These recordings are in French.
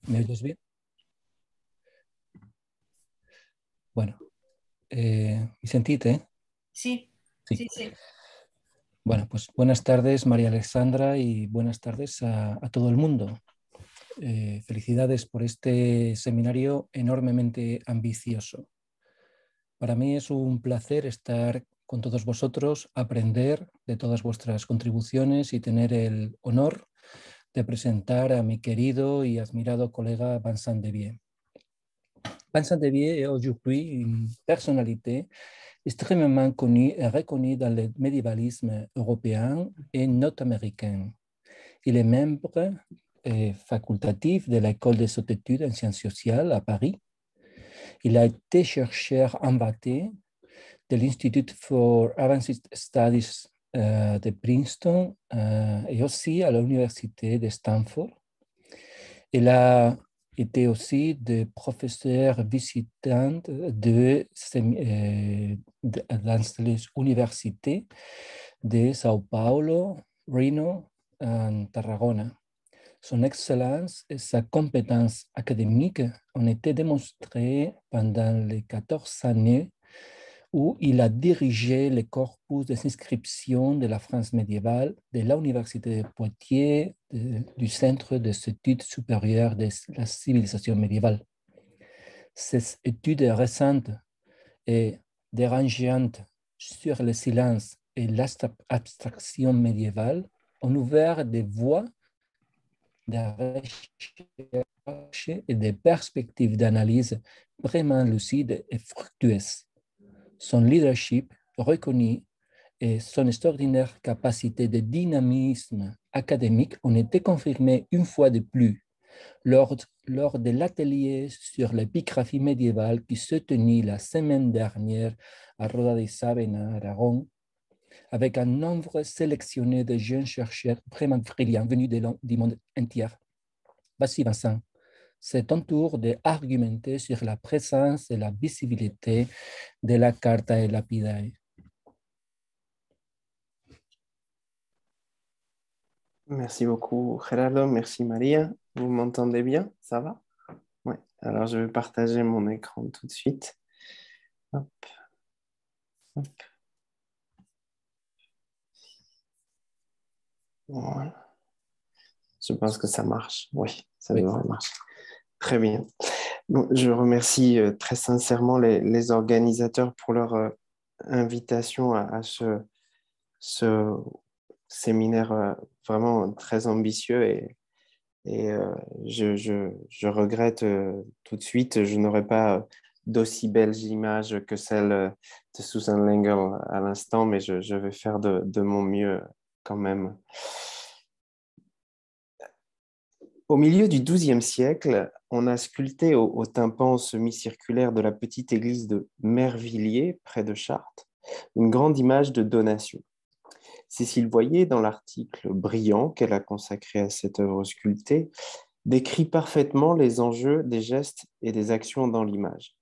¿Me oyes bien? Bueno, ¿me sentite? Sí, Sí. sí, sí. Bueno, pues buenas tardes, María Alexandra, y buenas tardes a todo el mundo. Felicidades por este seminario enormemente ambicioso. Para mí es un placer estar con todos vosotros, aprender de todas vuestras contribuciones y tener el honor de presentar a mi querido y admirado colega Vincent Devier. Vincent Devier est aujourd'hui une personnalité extrêmement connu et reconnu dans le médiévalisme européen et nord-américain. Il est membre facultatif de l'École des hautes études en sciences sociales à Paris. Il a été chercheur invité de l'Institute for Advanced Studies de Princeton et aussi à l'Université de Stanford. Il a été aussi de professeur visitant dans les universités de Sao Paulo, Reno et Tarragona. Son excellence et sa compétence académique ont été démontrées pendant les 14 années où il a dirigé le corpus des inscriptions de la France médiévale de l'Université de Poitiers du Centre des études supérieures de la civilisation médiévale. Ces études récentes et dérangeantes sur le silence et l'abstraction médiévale ont ouvert des voies de recherche et des perspectives d'analyse vraiment lucides et fructueuses. Son leadership reconnu et son extraordinaire capacité de dynamisme académique ont été confirmés une fois de plus lors de l'atelier sur l'épigraphie médiévale qui se tenait la semaine dernière à Roda de Savena, Aragon, avec un nombre sélectionné de jeunes chercheurs vraiment brillants venus du monde entier. Vas-y, Vincent. C'est ton tour d'argumenter sur la présence et la visibilité de la Carta Lapidae. Merci beaucoup, Gerardo. Merci, Maria. Vous m'entendez bien? Ça va? Oui. Alors, je vais partager mon écran tout de suite. Hop, hop. Voilà. Je pense que ça marche. Oui, ça Oui. devrait marcher. Très bien. Bon, je remercie très sincèrement les organisateurs pour leur invitation à ce séminaire vraiment très ambitieux et je regrette tout de suite, je n'aurais pas d'aussi belles images que celles de Susan Lengel à l'instant, mais je vais faire de mon mieux quand même. Au milieu du XIIe siècle, on a sculpté au tympan semi-circulaire de la petite église de Mervilliers, près de Chartres, une grande image de Donation. Cécile Voyer, dans l'article brillant qu'elle a consacré à cette œuvre sculptée, décrit parfaitement les enjeux des gestes et des actions dans l'image.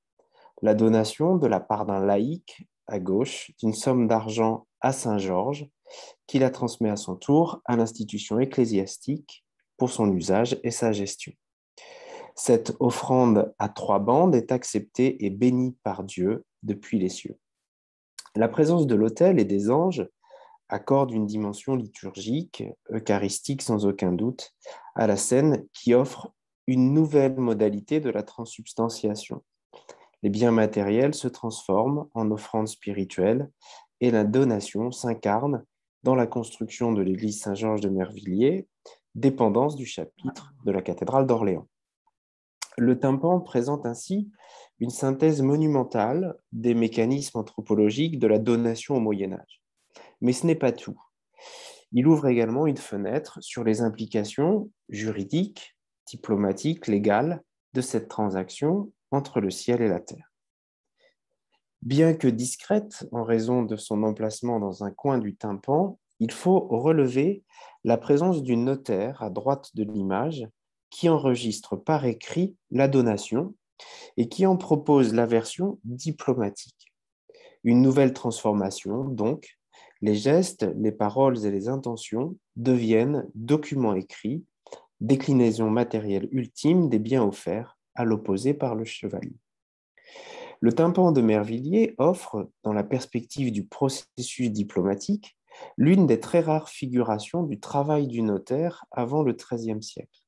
La donation de la part d'un laïc, à gauche, d'une somme d'argent à Saint-Georges, qui la transmet à son tour à l'institution ecclésiastique pour son usage et sa gestion. Cette offrande à 3 bandes est acceptée et bénie par Dieu depuis les cieux. La présence de l'autel et des anges accorde une dimension liturgique, eucharistique sans aucun doute, à la scène qui offre une nouvelle modalité de la transsubstantiation. Les biens matériels se transforment en offrandes spirituelles et la donation s'incarne dans la construction de l'église Saint-Georges de Mervilliers, dépendance du chapitre de la cathédrale d'Orléans. Le tympan présente ainsi une synthèse monumentale des mécanismes anthropologiques de la donation au Moyen Âge. Mais ce n'est pas tout. Il ouvre également une fenêtre sur les implications juridiques, diplomatiques, légales de cette transaction entre le ciel et la terre. Bien que discrète en raison de son emplacement dans un coin du tympan, il faut relever la présence du notaire à droite de l'image qui enregistre par écrit la donation et qui en propose la version diplomatique. Une nouvelle transformation, donc, les gestes, les paroles et les intentions deviennent documents écrits déclinaison matérielle ultime des biens offerts, à l'opposé par le chevalier. Le tympan de Mervilliers offre, dans la perspective du processus diplomatique, l'une des très rares figurations du travail du notaire avant le XIIIe siècle.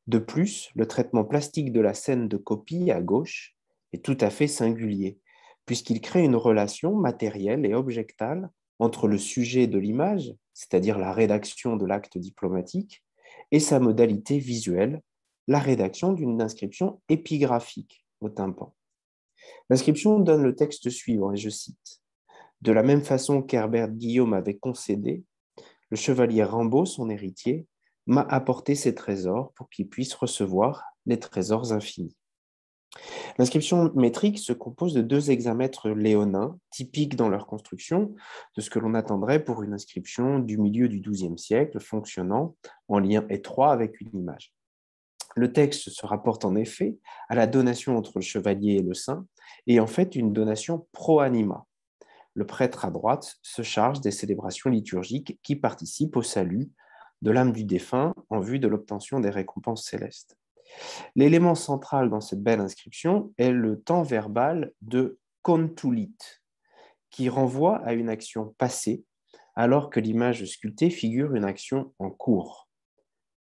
De plus, le traitement plastique de la scène de copie à gauche est tout à fait singulier, puisqu'il crée une relation matérielle et objectale entre le sujet de l'image, c'est-à-dire la rédaction de l'acte diplomatique, et sa modalité visuelle, la rédaction d'une inscription épigraphique au tympan. L'inscription donne le texte suivant, et je cite: « De la même façon qu'Herbert Guillaume avait concédé, le chevalier Rambaud, son héritier, m'a apporté ses trésors pour qu'il puisse recevoir les trésors infinis. » L'inscription métrique se compose de 2 hexamètres léonins, typiques dans leur construction de ce que l'on attendrait pour une inscription du milieu du XIIe siècle, fonctionnant en lien étroit avec une image. Le texte se rapporte en effet à la donation entre le chevalier et le saint, et en fait une donation pro anima. Le prêtre à droite se charge des célébrations liturgiques qui participent au salut de l'âme du défunt en vue de l'obtention des récompenses célestes. L'élément central dans cette belle inscription est le temps verbal de contulit, qui renvoie à une action passée, alors que l'image sculptée figure une action en cours.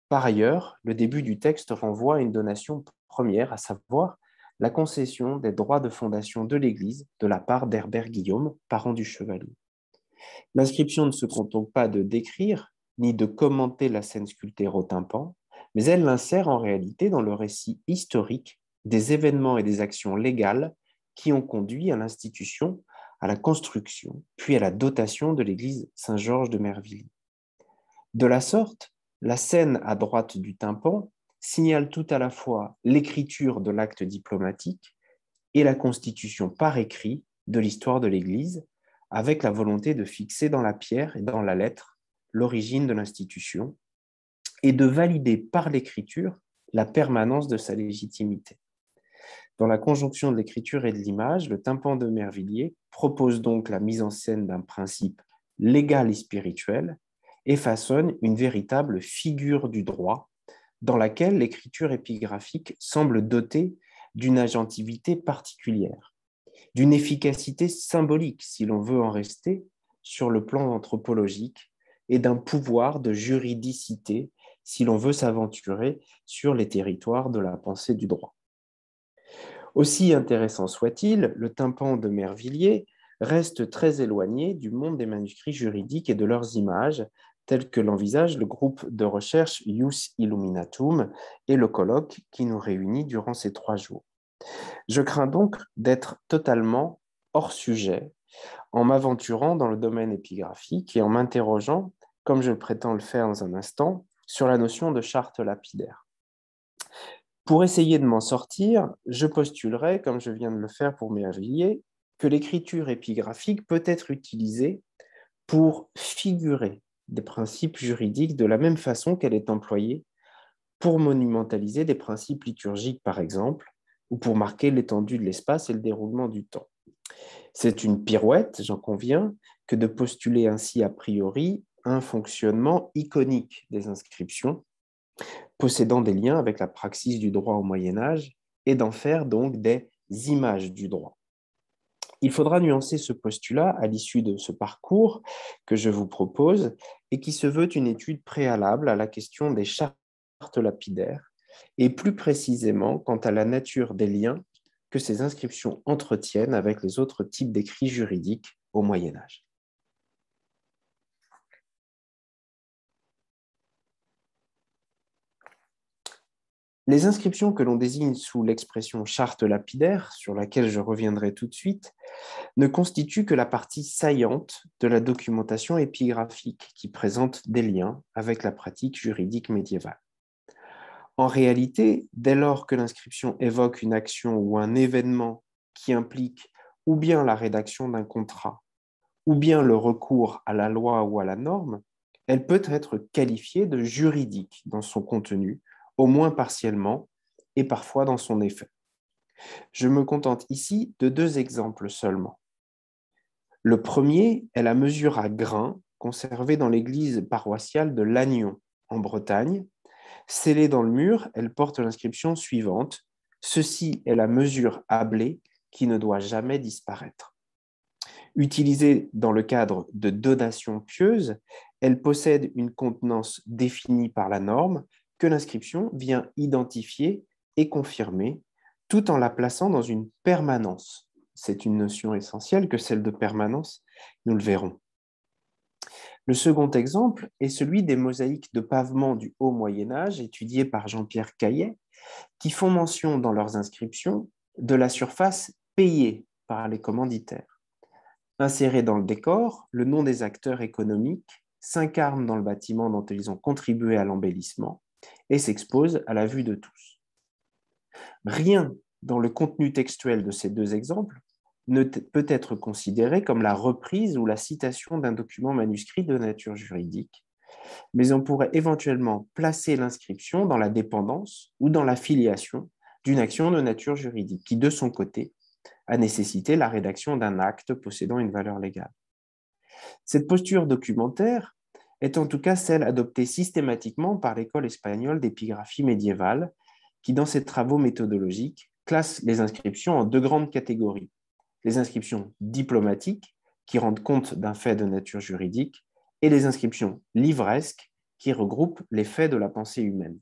Par ailleurs, le début du texte renvoie à une donation première, à savoir la concession des droits de fondation de l'Église de la part d'Herbert Guillaume, parent du chevalier. L'inscription ne se contente pas de décrire ni de commenter la scène sculptée au tympan, mais elle l'insère en réalité dans le récit historique des événements et des actions légales qui ont conduit à l'institution, à la construction, puis à la dotation de l'église Saint-Georges de Mervilliers. De la sorte, la scène à droite du tympan signale tout à la fois l'écriture de l'acte diplomatique et la constitution par écrit de l'histoire de l'Église, avec la volonté de fixer dans la pierre et dans la lettre l'origine de l'institution et de valider par l'écriture la permanence de sa légitimité. Dans la conjonction de l'écriture et de l'image, le tympan de Mervilliers propose donc la mise en scène d'un principe légal et spirituel et façonne une véritable figure du droit dans laquelle l'écriture épigraphique semble dotée d'une agentivité particulière, d'une efficacité symbolique, si l'on veut en rester, sur le plan anthropologique, et d'un pouvoir de juridicité, si l'on veut s'aventurer sur les territoires de la pensée du droit. Aussi intéressant soit-il, le tympan de Mervilliers reste très éloigné du monde des manuscrits juridiques et de leurs images, tel que l'envisage le groupe de recherche Ius Illuminatum et le colloque qui nous réunit durant ces 3 jours. Je crains donc d'être totalement hors sujet en m'aventurant dans le domaine épigraphique et en m'interrogeant, comme je prétends le faire dans un instant, sur la notion de charte lapidaire. Pour essayer de m'en sortir, je postulerai, comme je viens de le faire pour Mervilliers, que l'écriture épigraphique peut être utilisée pour figurer des principes juridiques de la même façon qu'elle est employée pour monumentaliser des principes liturgiques, par exemple, ou pour marquer l'étendue de l'espace et le déroulement du temps. C'est une pirouette, j'en conviens, que de postuler ainsi a priori un fonctionnement iconique des inscriptions, possédant des liens avec la praxis du droit au Moyen-Âge, et d'en faire donc des images du droit. Il faudra nuancer ce postulat à l'issue de ce parcours que je vous propose et qui se veut une étude préalable à la question des chartes lapidaires et plus précisément quant à la nature des liens que ces inscriptions entretiennent avec les autres types d'écrits juridiques au Moyen-Âge. Les inscriptions que l'on désigne sous l'expression charte lapidaire, sur laquelle je reviendrai tout de suite, ne constituent que la partie saillante de la documentation épigraphique qui présente des liens avec la pratique juridique médiévale. En réalité, dès lors que l'inscription évoque une action ou un événement qui implique ou bien la rédaction d'un contrat, ou bien le recours à la loi ou à la norme, elle peut être qualifiée de juridique dans son contenu, au moins partiellement, et parfois dans son effet. Je me contente ici de 2 exemples seulement. Le premier est la mesure à grains conservée dans l'église paroissiale de Lannion, en Bretagne, Scellée dans le mur, elle porte l'inscription suivante: Ceci est la mesure à blé qui ne doit jamais disparaître. Utilisée dans le cadre de donations pieuses, elle possède une contenance définie par la norme que l'inscription vient identifier et confirmer, tout en la plaçant dans une permanence. C'est une notion essentielle que celle de permanence, nous le verrons. Le second exemple est celui des mosaïques de pavement du Haut Moyen Âge, étudiées par Jean-Pierre Caillet, qui font mention dans leurs inscriptions de la surface payée par les commanditaires. Insérés dans le décor, le nom des acteurs économiques s'incarne dans le bâtiment dont ils ont contribué à l'embellissement et s'expose à la vue de tous. Rien dans le contenu textuel de ces deux exemples ne peut être considéré comme la reprise ou la citation d'un document manuscrit de nature juridique, mais on pourrait éventuellement placer l'inscription dans la dépendance ou dans la filiation d'une action de nature juridique qui, de son côté, a nécessité la rédaction d'un acte possédant une valeur légale. Cette posture documentaire est en tout cas celle adoptée systématiquement par l'école espagnole d'épigraphie médiévale, qui, dans ses travaux méthodologiques, classe les inscriptions en deux grandes catégories: les inscriptions diplomatiques, qui rendent compte d'un fait de nature juridique, et les inscriptions livresques, qui regroupent les faits de la pensée humaine.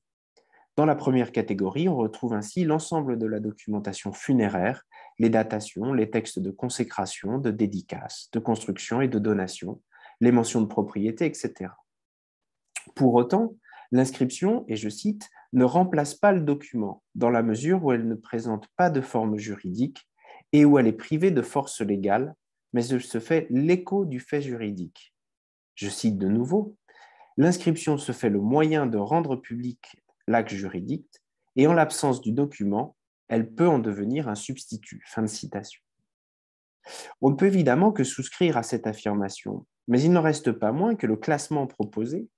Dans la première catégorie, on retrouve ainsi l'ensemble de la documentation funéraire, les datations, les textes de consécration, de dédicace, de construction et de donation, les mentions de propriété, etc. Pour autant, l'inscription, et je cite, ne remplace pas le document dans la mesure où elle ne présente pas de forme juridique et où elle est privée de force légale, mais elle se fait l'écho du fait juridique. Je cite de nouveau: l'inscription se fait le moyen de rendre public l'acte juridique et en l'absence du document, elle peut en devenir un substitut. Fin de citation. On ne peut évidemment que souscrire à cette affirmation, mais il n'en reste pas moins que le classement proposé,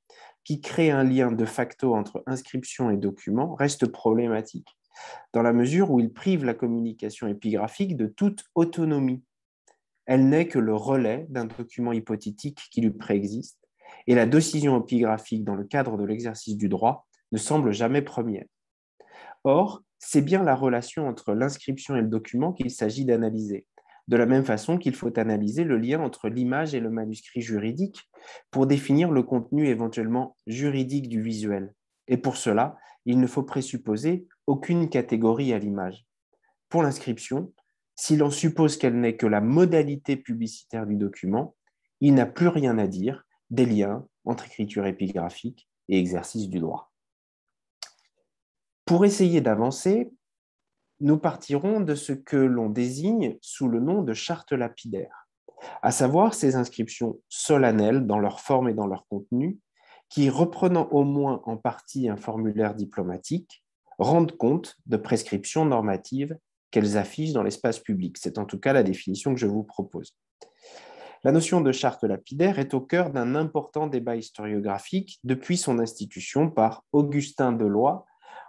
qui crée un lien de facto entre inscription et document, reste problématique, dans la mesure où il prive la communication épigraphique de toute autonomie. Elle n'est que le relais d'un document hypothétique qui lui préexiste, et la décision épigraphique dans le cadre de l'exercice du droit ne semble jamais première. Or, c'est bien la relation entre l'inscription et le document qu'il s'agit d'analyser, de la même façon qu'il faut analyser le lien entre l'image et le manuscrit juridique pour définir le contenu éventuellement juridique du visuel. Et pour cela, il ne faut présupposer aucune catégorie à l'image. Pour l'inscription, si l'on suppose qu'elle n'est que la modalité publicitaire du document, il n'a plus rien à dire des liens entre écriture épigraphique et exercice du droit. Pour essayer d'avancer, nous partirons de ce que l'on désigne sous le nom de charte lapidaire, à savoir ces inscriptions solennelles dans leur forme et dans leur contenu, qui, reprenant au moins en partie un formulaire diplomatique, rendent compte de prescriptions normatives qu'elles affichent dans l'espace public. C'est en tout cas la définition que je vous propose. La notion de charte lapidaire est au cœur d'un important débat historiographique depuis son institution par Augustin de Lois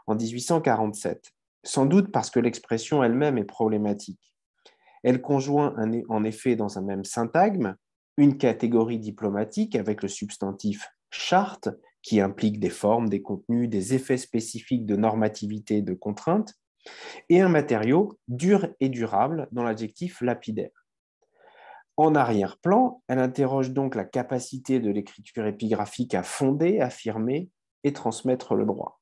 en 1847, sans doute parce que l'expression elle-même est problématique. Elle conjoint en effet dans un même syntagme une catégorie diplomatique avec le substantif charte, qui implique des formes, des contenus, des effets spécifiques de normativité et de contrainte, et un matériau dur et durable dans l'adjectif lapidaire. En arrière-plan, elle interroge donc la capacité de l'écriture épigraphique à fonder, affirmer et transmettre le droit.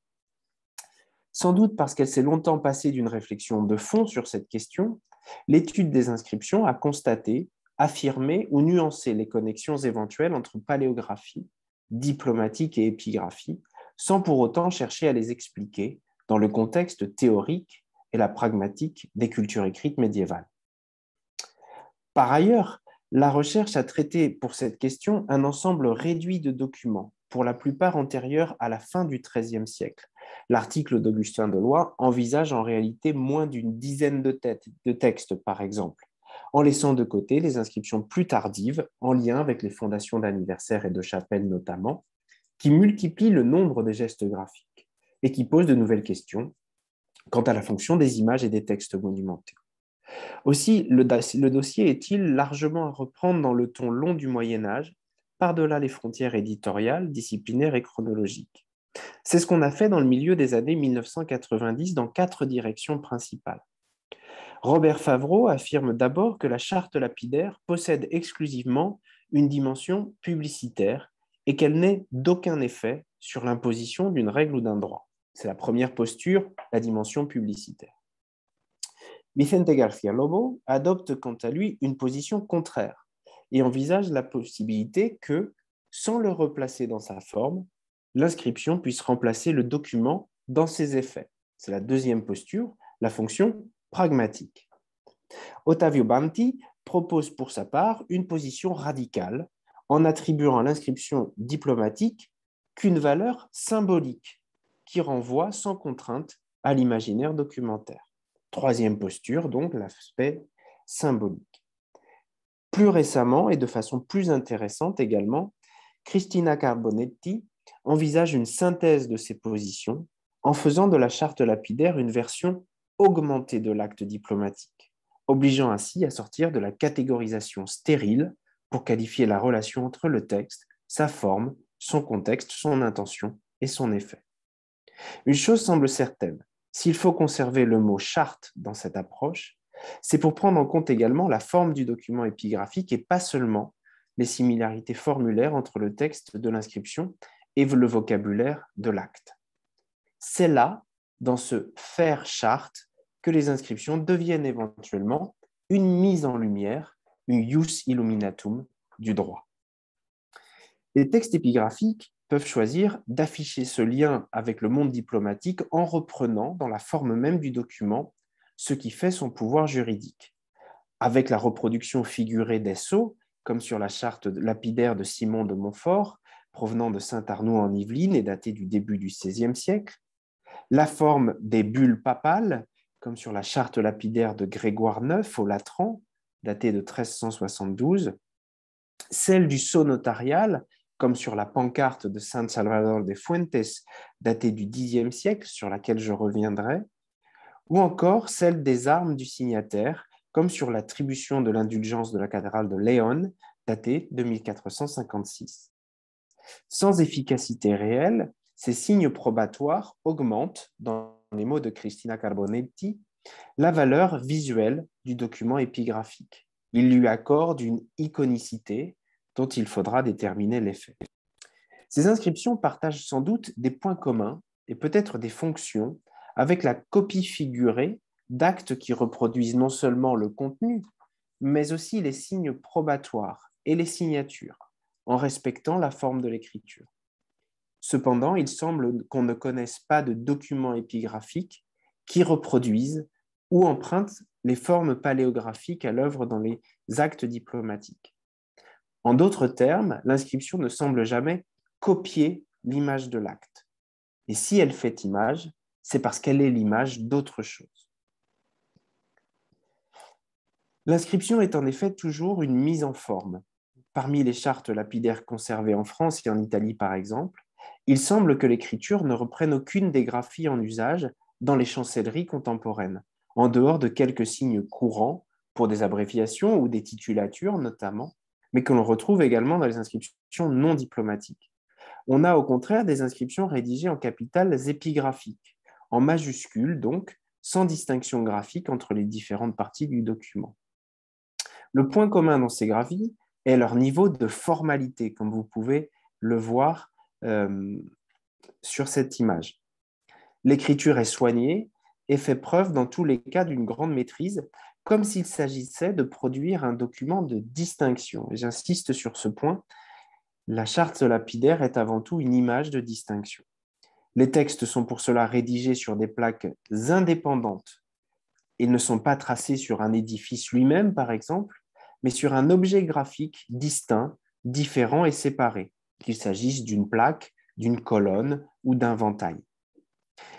Sans doute parce qu'elle s'est longtemps passée d'une réflexion de fond sur cette question, l'étude des inscriptions a constaté, affirmé ou nuancé les connexions éventuelles entre paléographie, diplomatique et épigraphie, sans pour autant chercher à les expliquer dans le contexte théorique et la pragmatique des cultures écrites médiévales. Par ailleurs, la recherche a traité pour cette question un ensemble réduit de documents, pour la plupart antérieurs à la fin du XIIIe siècle. L'article d'Augustin de Lois envisage en réalité moins d'une dizaine de textes, par exemple, en laissant de côté les inscriptions plus tardives, en lien avec les fondations d'anniversaires et de chapelles notamment, qui multiplient le nombre des gestes graphiques et qui posent de nouvelles questions quant à la fonction des images et des textes monumentaux. Aussi, le dossier est-il largement à reprendre dans le ton long du Moyen Âge, par-delà les frontières éditoriales, disciplinaires et chronologiques. C'est ce qu'on a fait dans le milieu des années 1990 dans 4 directions principales. Robert Favreau affirme d'abord que la charte lapidaire possède exclusivement une dimension publicitaire et qu'elle n'ait d'aucun effet sur l'imposition d'une règle ou d'un droit. C'est la première posture, la dimension publicitaire. Vicente García Lobo adopte quant à lui une position contraire et envisage la possibilité que, sans le replacer dans sa forme, l'inscription puisse remplacer le document dans ses effets. C'est la deuxième posture, la fonction pragmatique. Ottavio Banti propose pour sa part une position radicale en attribuant à l'inscription diplomatique qu'une valeur symbolique qui renvoie sans contrainte à l'imaginaire documentaire. Troisième posture, donc l'aspect symbolique. Plus récemment et de façon plus intéressante également, Cristina Carbonetti envisage une synthèse de ces positions en faisant de la charte lapidaire une version augmentée de l'acte diplomatique, obligeant ainsi à sortir de la catégorisation stérile pour qualifier la relation entre le texte, sa forme, son contexte, son intention et son effet. Une chose semble certaine, s'il faut conserver le mot charte dans cette approche, c'est pour prendre en compte également la forme du document épigraphique et pas seulement les similarités formulaires entre le texte de l'inscription et le vocabulaire de l'acte. C'est là, dans ce faire charte, que les inscriptions deviennent éventuellement une mise en lumière, une ius illuminatum du droit. Les textes épigraphiques peuvent choisir d'afficher ce lien avec le monde diplomatique en reprenant dans la forme même du document ce qui fait son pouvoir juridique. Avec la reproduction figurée des sceaux, comme sur la charte lapidaire de Simon de Montfort, provenant de Saint-Arnoux en Yvelines et datée du début du XVIe siècle, la forme des bulles papales, comme sur la charte lapidaire de Grégoire IX au Latran, datée de 1372, celle du sceau notarial, comme sur la pancarte de San Salvador de Fuentes, datée du Xe siècle, sur laquelle je reviendrai, ou encore celle des armes du signataire, comme sur l'attribution de l'indulgence de la cathédrale de Léon, datée de 1456. Sans efficacité réelle, ces signes probatoires augmentent, dans les mots de Cristina Carbonetti, la valeur visuelle du document épigraphique. Ils lui accordent une iconicité dont il faudra déterminer l'effet. Ces inscriptions partagent sans doute des points communs et peut-être des fonctions avec la copie figurée d'actes qui reproduisent non seulement le contenu, mais aussi les signes probatoires et les signatures, en respectant la forme de l'écriture. Cependant, il semble qu'on ne connaisse pas de documents épigraphiques qui reproduisent ou empruntent les formes paléographiques à l'œuvre dans les actes diplomatiques. En d'autres termes, l'inscription ne semble jamais copier l'image de l'acte. Et si elle fait image, c'est parce qu'elle est l'image d'autre chose. L'inscription est en effet toujours une mise en forme. Parmi les chartes lapidaires conservées en France et en Italie par exemple, il semble que l'écriture ne reprenne aucune des graphies en usage dans les chancelleries contemporaines, en dehors de quelques signes courants pour des abréviations ou des titulatures notamment, mais que l'on retrouve également dans les inscriptions non diplomatiques. On a au contraire des inscriptions rédigées en capitales épigraphiques, en majuscules donc, sans distinction graphique entre les différentes parties du document. Le point commun dans ces graphies est leur niveau de formalité, comme vous pouvez le voir sur cette image. L'écriture est soignée et fait preuve dans tous les cas d'une grande maîtrise, comme s'il s'agissait de produire un document de distinction. Et j'insiste sur ce point, la charte lapidaire est avant tout une image de distinction. Les textes sont pour cela rédigés sur des plaques indépendantes. Ils ne sont pas tracés sur un édifice lui-même, par exemple, mais sur un objet graphique distinct, différent et séparé, qu'il s'agisse d'une plaque, d'une colonne ou d'un ventail.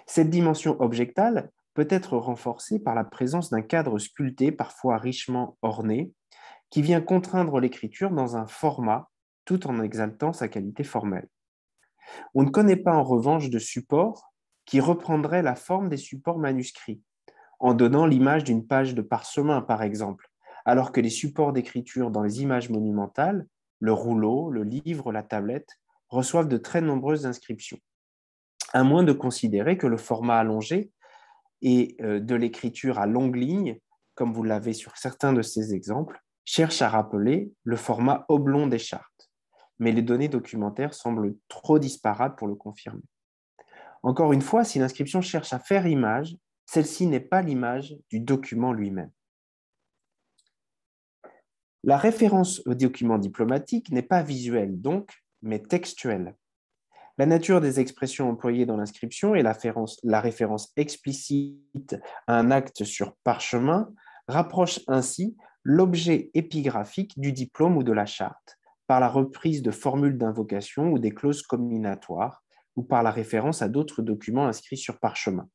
Cette dimension objectale peut être renforcée par la présence d'un cadre sculpté, parfois richement orné, qui vient contraindre l'écriture dans un format tout en exaltant sa qualité formelle. On ne connaît pas en revanche de support qui reprendrait la forme des supports manuscrits, en donnant l'image d'une page de parchemin par exemple, alors que les supports d'écriture dans les images monumentales, le rouleau, le livre, la tablette, reçoivent de très nombreuses inscriptions. à moins de considérer que le format allongé et de l'écriture à longue ligne, comme vous l'avez sur certains de ces exemples, cherche à rappeler le format oblong des chartes. Mais les données documentaires semblent trop disparates pour le confirmer. Encore une fois, si l'inscription cherche à faire image, celle-ci n'est pas l'image du document lui-même. La référence au document diplomatique n'est pas visuelle, donc, mais textuelle. La nature des expressions employées dans l'inscription et la référence explicite à un acte sur parchemin rapprochent ainsi l'objet épigraphique du diplôme ou de la charte par la reprise de formules d'invocation ou des clauses combinatoires ou par la référence à d'autres documents inscrits sur parchemin.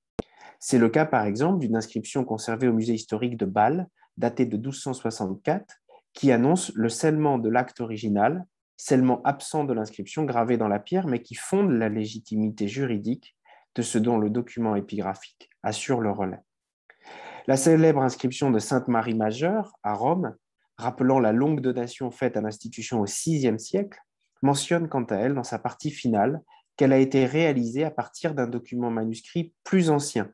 C'est le cas par exemple d'une inscription conservée au musée historique de Bâle, datée de 1264, qui annonce le scellement de l'acte original, scellement absent de l'inscription gravée dans la pierre, mais qui fonde la légitimité juridique de ce dont le document épigraphique assure le relais. La célèbre inscription de Sainte Marie Majeure à Rome, rappelant la longue donation faite à l'institution au VIe siècle, mentionne quant à elle dans sa partie finale qu'elle a été réalisée à partir d'un document manuscrit plus ancien.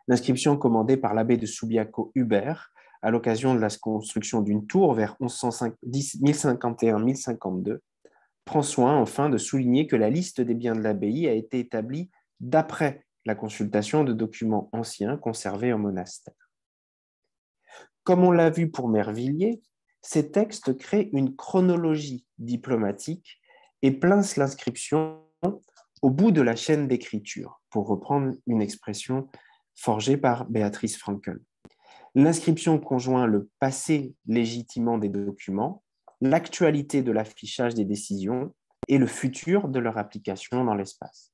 L'inscription commandée par l'abbé de Subiaco Hubert à l'occasion de la construction d'une tour vers 1051-1052 prend soin enfin de souligner que la liste des biens de l'abbaye a été établie d'après la consultation de documents anciens conservés au monastère. Comme on l'a vu pour Mervilliers, ces textes créent une chronologie diplomatique et placent l'inscription au bout de la chaîne d'écriture, pour reprendre une expression forgée par Béatrice Frankel. L'inscription conjoint le passé légitimant des documents, l'actualité de l'affichage des décisions et le futur de leur application dans l'espace.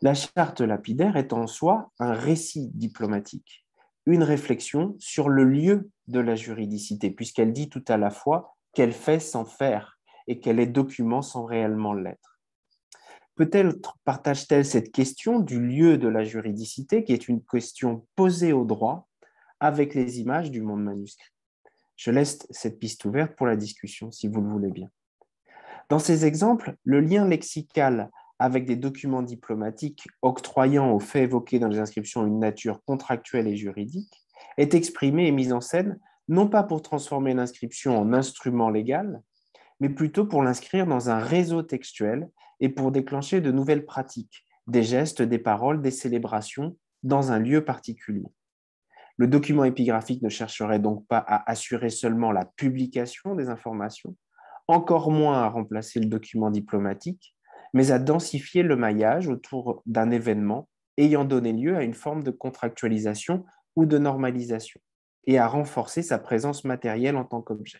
La charte lapidaire est en soi un récit diplomatique, une réflexion sur le lieu de la juridicité, puisqu'elle dit tout à la fois qu'elle fait sans faire et qu'elle est document sans réellement l'être. Peut-être partage-t-elle cette question du lieu de la juridicité, qui est une question posée au droit, avec les images du monde manuscrit. Je laisse cette piste ouverte pour la discussion, si vous le voulez bien. Dans ces exemples, le lien lexical avec des documents diplomatiques octroyant aux faits évoqués dans les inscriptions une nature contractuelle et juridique est exprimé et mis en scène non pas pour transformer l'inscription en instrument légal, mais plutôt pour l'inscrire dans un réseau textuel et pour déclencher de nouvelles pratiques, des gestes, des paroles, des célébrations dans un lieu particulier. Le document épigraphique ne chercherait donc pas à assurer seulement la publication des informations, encore moins à remplacer le document diplomatique, mais à densifier le maillage autour d'un événement ayant donné lieu à une forme de contractualisation ou de normalisation, et à renforcer sa présence matérielle en tant qu'objet.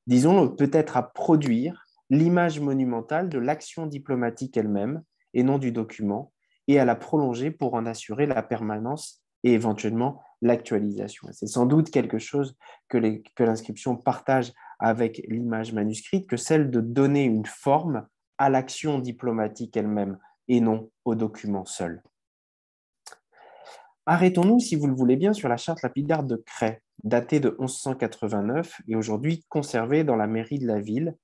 Disons peut-être à produire l'image monumentale de l'action diplomatique elle-même, et non du document, et à la prolonger pour en assurer la permanence et éventuellement l'actualisation. C'est sans doute quelque chose que l'inscription partage avec l'image manuscrite, que celle de donner une forme à l'action diplomatique elle-même et non au document seul. Arrêtons-nous, si vous le voulez bien, sur la charte lapidaire de Cray, datée de 1189 et aujourd'hui conservée dans la mairie de la ville,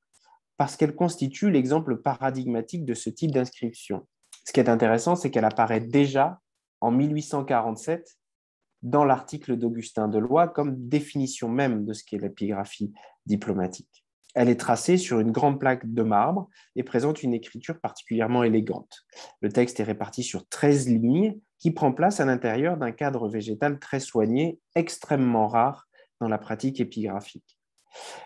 parce qu'elle constitue l'exemple paradigmatique de ce type d'inscription. Ce qui est intéressant, c'est qu'elle apparaît déjà en 1847 dans l'article d'Augustin de Lois comme définition même de ce qu'est l'épigraphie diplomatique. Elle est tracée sur une grande plaque de marbre et présente une écriture particulièrement élégante. Le texte est réparti sur 13 lignes qui prend place à l'intérieur d'un cadre végétal très soigné, extrêmement rare dans la pratique épigraphique.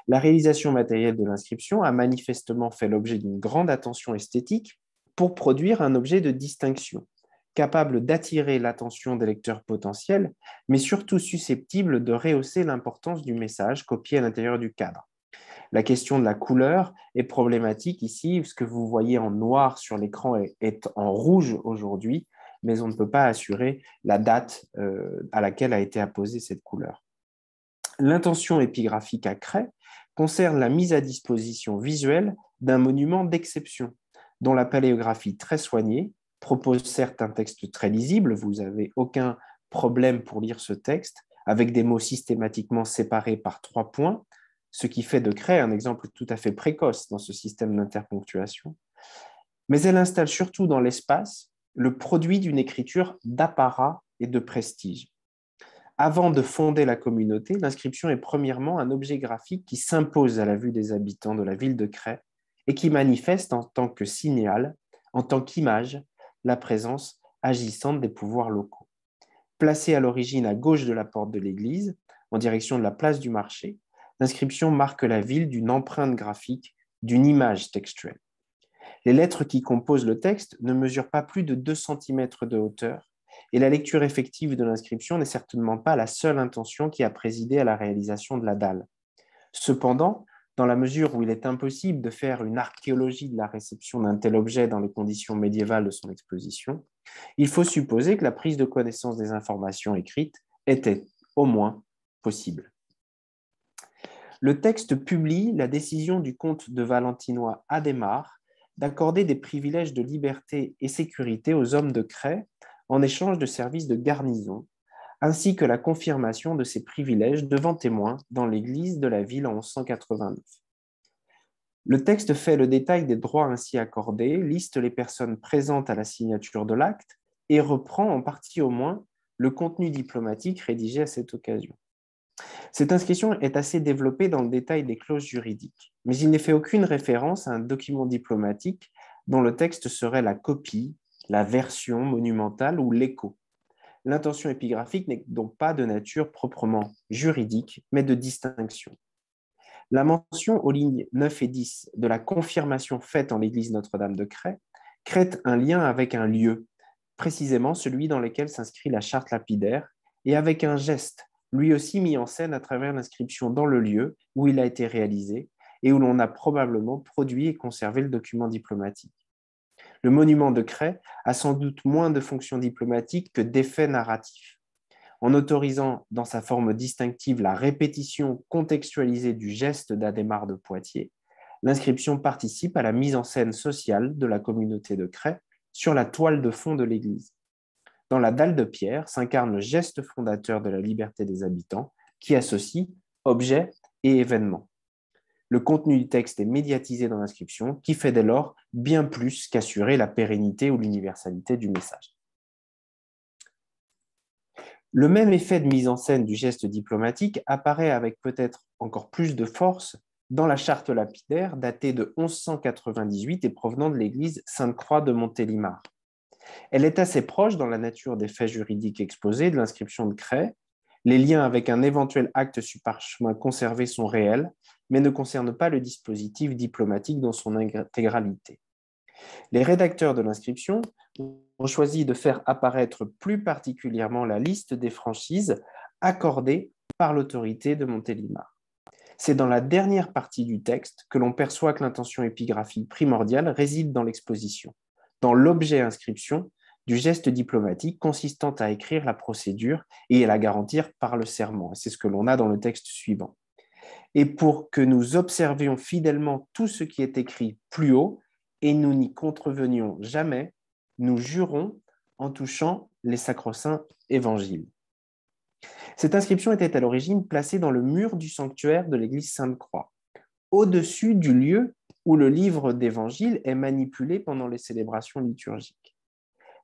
La réalisation matérielle de l'inscription a manifestement fait l'objet d'une grande attention esthétique pour produire un objet de distinction, capable d'attirer l'attention des lecteurs potentiels, mais surtout susceptible de rehausser l'importance du message copié à l'intérieur du cadre. La question de la couleur est problématique ici. Ce que vous voyez en noir sur l'écran est en rouge aujourd'hui, mais on ne peut pas assurer la date à laquelle a été apposée cette couleur. L'intention épigraphique à Cray concerne la mise à disposition visuelle d'un monument d'exception, dont la paléographie très soignée propose certes un texte très lisible, vous n'avez aucun problème pour lire ce texte, avec des mots systématiquement séparés par 3 points, ce qui fait de Cray un exemple tout à fait précoce dans ce système d'interponctuation. mais elle installe surtout dans l'espace le produit d'une écriture d'apparat et de prestige. Avant de fonder la communauté, l'inscription est premièrement un objet graphique qui s'impose à la vue des habitants de la ville de Cray et qui manifeste en tant que signal, en tant qu'image, la présence agissante des pouvoirs locaux. Placée à l'origine à gauche de la porte de l'église, en direction de la place du marché, l'inscription marque la ville d'une empreinte graphique, d'une image textuelle. Les lettres qui composent le texte ne mesurent pas plus de 2 cm de hauteur et la lecture effective de l'inscription n'est certainement pas la seule intention qui a présidé à la réalisation de la dalle. Cependant, dans la mesure où il est impossible de faire une archéologie de la réception d'un tel objet dans les conditions médiévales de son exposition, il faut supposer que la prise de connaissance des informations écrites était, au moins, possible. Le texte publie la décision du comte de Valentinois Adhémar d'accorder des privilèges de liberté et sécurité aux hommes de Cray en échange de services de garnison, ainsi que la confirmation de ces privilèges devant témoins dans l'église de la ville en 1189. Le texte fait le détail des droits ainsi accordés, liste les personnes présentes à la signature de l'acte et reprend en partie au moins le contenu diplomatique rédigé à cette occasion. Cette inscription est assez développée dans le détail des clauses juridiques, mais il n'est fait aucune référence à un document diplomatique dont le texte serait la copie, la version monumentale ou l'écho. L'intention épigraphique n'est donc pas de nature proprement juridique, mais de distinction. La mention aux lignes 9 et 10 de la confirmation faite en l'église Notre-Dame de Cray crée un lien avec un lieu, précisément celui dans lequel s'inscrit la charte lapidaire, et avec un geste, lui aussi mis en scène à travers l'inscription dans le lieu où il a été réalisé et où l'on a probablement produit et conservé le document diplomatique. Le monument de Cray a sans doute moins de fonctions diplomatiques que d'effets narratifs. En autorisant dans sa forme distinctive la répétition contextualisée du geste d'Adhémar de Poitiers, l'inscription participe à la mise en scène sociale de la communauté de Cray sur la toile de fond de l'église. Dans la dalle de pierre s'incarne le geste fondateur de la liberté des habitants qui associe objet et événement. Le contenu du texte est médiatisé dans l'inscription qui fait dès lors bien plus qu'assurer la pérennité ou l'universalité du message. Le même effet de mise en scène du geste diplomatique apparaît avec peut-être encore plus de force dans la charte lapidaire datée de 1198 et provenant de l'église Sainte-Croix de Montélimar. Elle est assez proche dans la nature des faits juridiques exposés de l'inscription de Cray. Les liens avec un éventuel acte sur parchemin conservé sont réels, mais ne concernent pas le dispositif diplomatique dans son intégralité. Les rédacteurs de l'inscription ont choisi de faire apparaître plus particulièrement la liste des franchises accordées par l'autorité de Montélimar. C'est dans la dernière partie du texte que l'on perçoit que l'intention épigraphique primordiale réside dans l'exposition, dans l'objet inscription du geste diplomatique consistant à écrire la procédure et à la garantir par le serment. C'est ce que l'on a dans le texte suivant. Et pour que nous observions fidèlement tout ce qui est écrit plus haut, et nous n'y contrevenions jamais, nous jurons en touchant les sacro-saints évangiles. Cette inscription était à l'origine placée dans le mur du sanctuaire de l'église Sainte-Croix, au-dessus du lieu où le livre d'évangile est manipulé pendant les célébrations liturgiques.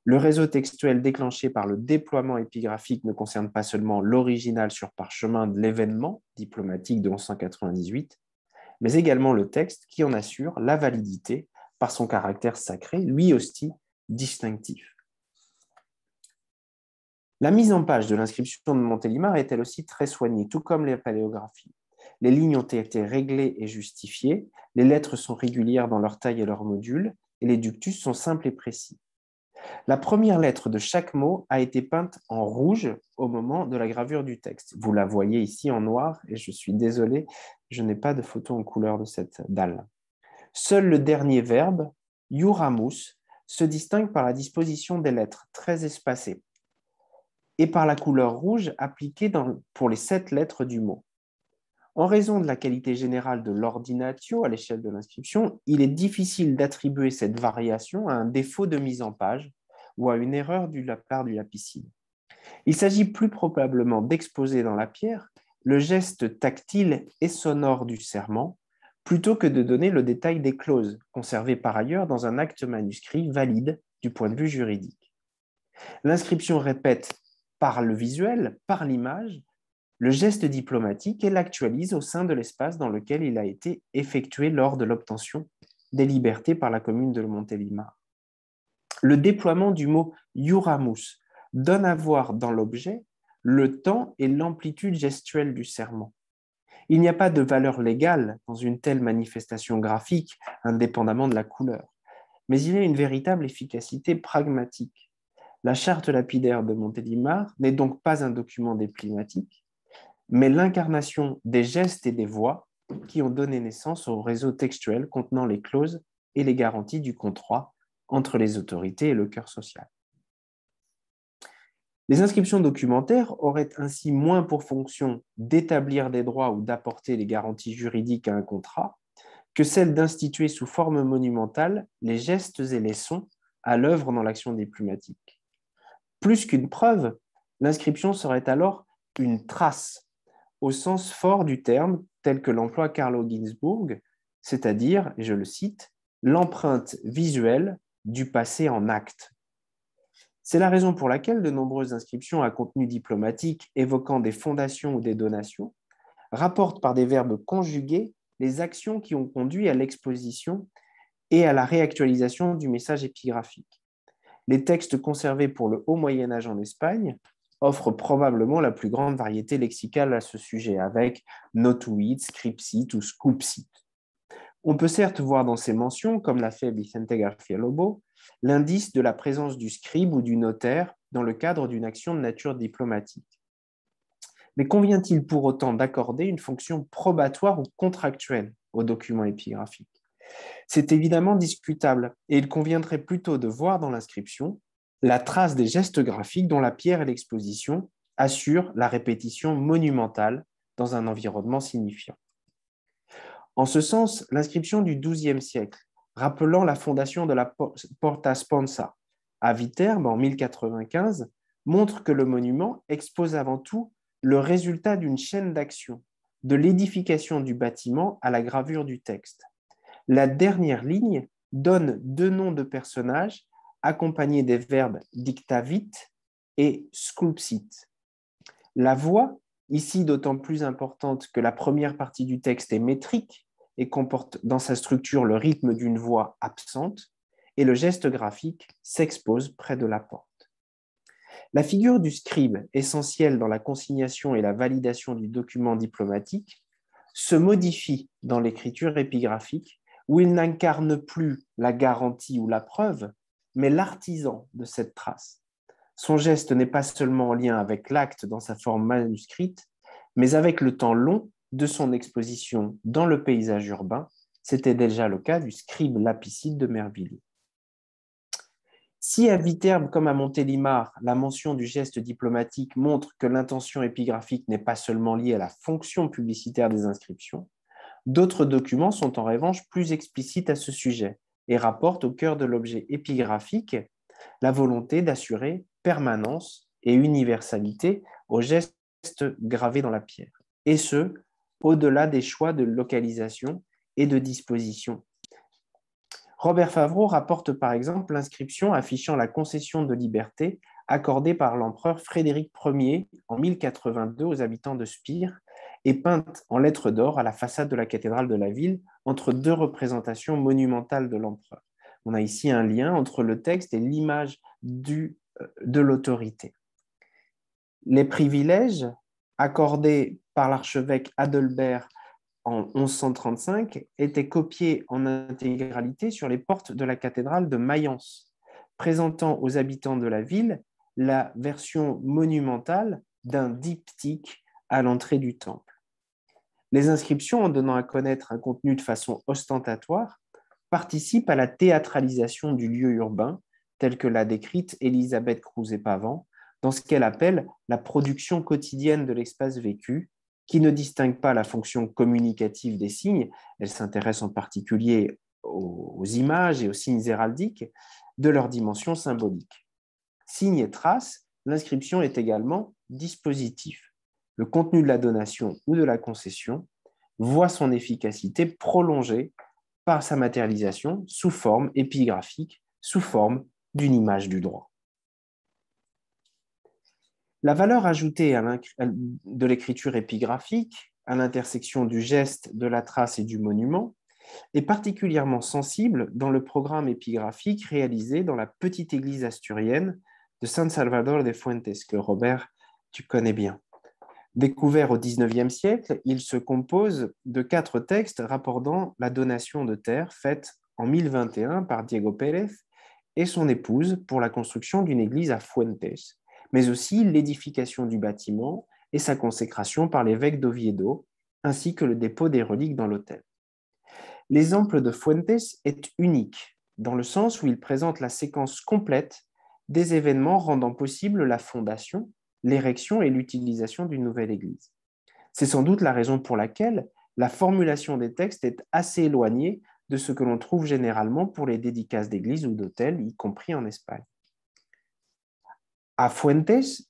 Le réseau textuel déclenché par le déploiement épigraphique ne concerne pas seulement l'original sur parchemin de l'événement diplomatique de 1198, mais également le texte qui en assure la validité par son caractère sacré, lui aussi distinctif. La mise en page de l'inscription de Montélimar est elle aussi très soignée, tout comme les paléographies. Les lignes ont été réglées et justifiées, les lettres sont régulières dans leur taille et leur module, et les ductus sont simples et précis. La première lettre de chaque mot a été peinte en rouge au moment de la gravure du texte. Vous la voyez ici en noir, et je suis désolé, je n'ai pas de photo en couleur de cette dalle. Seul le dernier verbe, iuramus, se distingue par la disposition des lettres très espacées et par la couleur rouge appliquée pour les 7 lettres du mot. En raison de la qualité générale de l'ordinatio à l'échelle de l'inscription, il est difficile d'attribuer cette variation à un défaut de mise en page ou à une erreur de la part du lapicide. Il s'agit plus probablement d'exposer dans la pierre le geste tactile et sonore du serment plutôt que de donner le détail des clauses, conservées par ailleurs dans un acte manuscrit valide du point de vue juridique. L'inscription répète par le visuel, par l'image, le geste diplomatique et l'actualise au sein de l'espace dans lequel il a été effectué lors de l'obtention des libertés par la commune de Montélimar. Le déploiement du mot iuramus donne à voir dans l'objet le temps et l'amplitude gestuelle du serment. Il n'y a pas de valeur légale dans une telle manifestation graphique, indépendamment de la couleur, mais il y a une véritable efficacité pragmatique. La charte lapidaire de Montélimar n'est donc pas un document diplomatique, mais l'incarnation des gestes et des voix qui ont donné naissance au réseau textuel contenant les clauses et les garanties du contrat entre les autorités et le cœur social. Les inscriptions documentaires auraient ainsi moins pour fonction d'établir des droits ou d'apporter les garanties juridiques à un contrat que celle d'instituer sous forme monumentale les gestes et les sons à l'œuvre dans l'action diplomatique. Plus qu'une preuve, l'inscription serait alors une trace, au sens fort du terme tel que l'emploie Carlo Ginzburg, c'est-à-dire, et je le cite, l'empreinte visuelle du passé en acte. C'est la raison pour laquelle de nombreuses inscriptions à contenu diplomatique évoquant des fondations ou des donations rapportent par des verbes conjugués les actions qui ont conduit à l'exposition et à la réactualisation du message épigraphique. Les textes conservés pour le Haut Moyen Âge en Espagne offrent probablement la plus grande variété lexicale à ce sujet, avec notuit, scripsit ou sculpsit. On peut certes voir dans ces mentions, comme l'a fait Vicente García Lobo, l'indice de la présence du scribe ou du notaire dans le cadre d'une action de nature diplomatique. Mais convient-il pour autant d'accorder une fonction probatoire ou contractuelle au document épigraphique? C'est évidemment discutable, et il conviendrait plutôt de voir dans l'inscription la trace des gestes graphiques dont la pierre et l'exposition assurent la répétition monumentale dans un environnement signifiant. En ce sens, l'inscription du XIIe siècle, rappelant la fondation de la Porta Sponsa à Viterbe en 1095, montre que le monument expose avant tout le résultat d'une chaîne d'actions, de l'édification du bâtiment à la gravure du texte. La dernière ligne donne deux noms de personnages accompagnés des verbes dictavit et sculpsit. La voix, ici d'autant plus importante que la première partie du texte est métrique et comporte dans sa structure le rythme d'une voix absente, et le geste graphique s'expose près de la porte. La figure du scribe, essentielle dans la consignation et la validation du document diplomatique, se modifie dans l'écriture épigraphique, où il n'incarne plus la garantie ou la preuve, mais l'artisan de cette trace. Son geste n'est pas seulement en lien avec l'acte dans sa forme manuscrite, mais avec le temps long de son exposition dans le paysage urbain. C'était déjà le cas du scribe lapicide de Mervilliers. Si à Viterbe comme à Montélimar, la mention du geste diplomatique montre que l'intention épigraphique n'est pas seulement liée à la fonction publicitaire des inscriptions, d'autres documents sont en revanche plus explicites à ce sujet et rapportent au cœur de l'objet épigraphique la volonté d'assurer permanence et universalité aux gestes gravés dans la pierre, et ce, au-delà des choix de localisation et de disposition. Robert Favreau rapporte par exemple l'inscription affichant la concession de liberté accordée par l'empereur Frédéric Ier en 1082 aux habitants de Spire et peinte en lettres d'or à la façade de la cathédrale de la ville entre deux représentations monumentales de l'empereur. On a ici un lien entre le texte et l'image de l'autorité. Les privilèges accordés par l'archevêque Adelbert en 1135 étaient copiés en intégralité sur les portes de la cathédrale de Mayence, présentant aux habitants de la ville la version monumentale d'un diptyque à l'entrée du temple. Les inscriptions, en donnant à connaître un contenu de façon ostentatoire, participent à la théâtralisation du lieu urbain, tel que l'a décrite Elisabeth Crouzet-Pavant, dans ce qu'elle appelle la production quotidienne de l'espace vécu, qui ne distingue pas la fonction communicative des signes, elle s'intéresse en particulier aux images et aux signes héraldiques, de leur dimension symbolique. Signe et trace, l'inscription est également dispositif. Le contenu de la donation ou de la concession voit son efficacité prolongée par sa matérialisation sous forme épigraphique, sous forme d'une image du droit. La valeur ajoutée de l'écriture épigraphique à l'intersection du geste, de la trace et du monument est particulièrement sensible dans le programme épigraphique réalisé dans la petite église asturienne de San Salvador de Fuentes, que Robert, tu connais bien. Découvert au XIXe siècle, il se compose de 4 textes rapportant la donation de terre faite en 1021 par Diego Pérez et son épouse pour la construction d'une église à Fuentes, mais aussi l'édification du bâtiment et sa consécration par l'évêque d'Oviedo, ainsi que le dépôt des reliques dans l'autel. L'exemple de Fuentes est unique, dans le sens où il présente la séquence complète des événements rendant possible la fondation, l'érection et l'utilisation d'une nouvelle église. C'est sans doute la raison pour laquelle la formulation des textes est assez éloignée de ce que l'on trouve généralement pour les dédicaces d'églises ou d'hôtels, y compris en Espagne. À Fuentes,